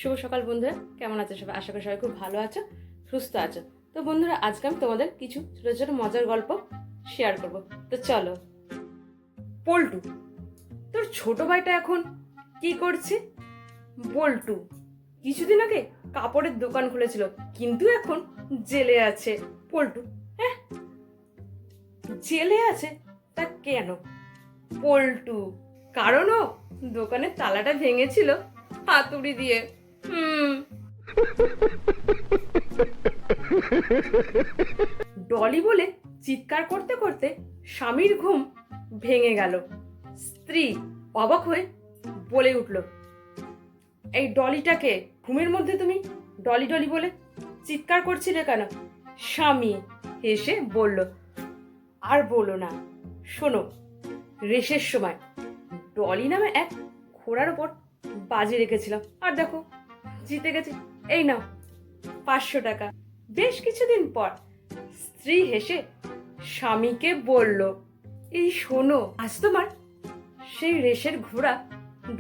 শুভ সকাল বন্ধুরা, কেমন আছো সবাই? আশা করি সবাই খুব ভালো আছো, সুস্থ আছো। তো বন্ধুরা, আজকে আমি তোমাদের কিছু ছোট ছোট মজার গল্প শেয়ার করব। তো চলো। পল্টু, তোর ছোট ভাইটা এখন কি করছে? বল্টু কিছুদিন আগে কাপড়ের দোকান খুলেছিল, কিন্তু এখন জেলে আছে। পল্টু: হ্যাঁ, জেলে আছে? তা কেন? পল্টু: কারণ ও দোকানের তালাটা ভেঙেছিল হাতুড়ি দিয়ে। ডলি বলে চিৎকার করতে করতে স্বামীর ঘুম ভেঙে গেল। স্ত্রী অবাক হয়ে বলে উঠল, এই ডলিটাকে? ঘুমের মধ্যে তুমি ডলি ডলি বলে চিৎকার করছিলে কেন? স্বামী হেসে বলল, আর বলো না, শোনো, রেসের সময় ডলি নামে এক ঘোড়ার ওপর বাজি রেখেছিলাম, আর দেখো জিতে গেছি। এই নাও 500 টাকা। বেশ কিছুদিন পর স্ত্রী হেসে স্বামীকে বলল, এই শোনো, আজ তোমার সেই রেসের ঘোড়া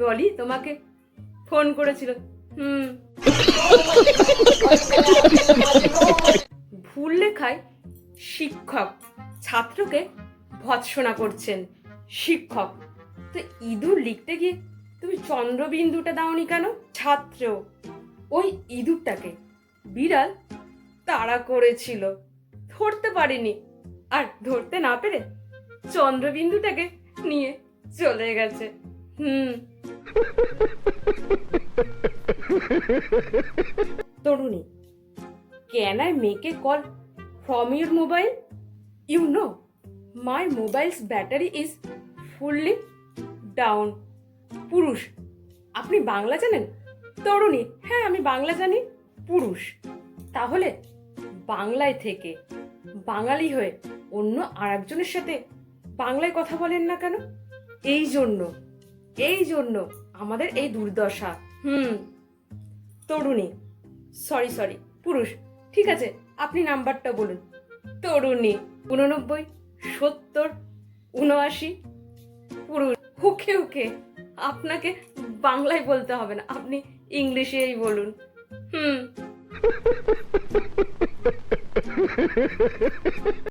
ডলি তোমাকে ফোন করেছিল। ভুল লেখায় শিক্ষক ছাত্রকে ভৎসনা করছেন। শিক্ষক: তো ইঁদুর লিখতে গিয়ে তুমি চন্দ্রবিন্দুটা দাওনি কেন? ছাত্র: ওই ইঁদুরটাকে বিড়াল তাড়া করেছিল, ধরতে পারিনি, আর ধরতে না পেরে চন্দ্রবিন্দুটাকে নিয়ে চলে গেছে। তরুণী: can I make a call from your mobile? You know my mobile's battery is fully down. পুরুষ: আপনি বাংলা জানেন? তরুণী: হ্যাঁ, আমি বাংলা জানি। পুরুষ: তাহলে বাংলায় থেকে বাঙালি হয়ে অন্য আরেকজনের সাথে বাংলায় কথা বলেন না কেন? এই জন্য আমাদের এই দুর্দশা। তরুণী: সরি। পুরুষ: ঠিক আছে, আপনি নাম্বারটা বলুন। তরুণী: 89 70 79। পুরুষ: ওকে, আপনাকে বাংলায় বলতে হবে না, আপনি ইংলিশেই বলুন।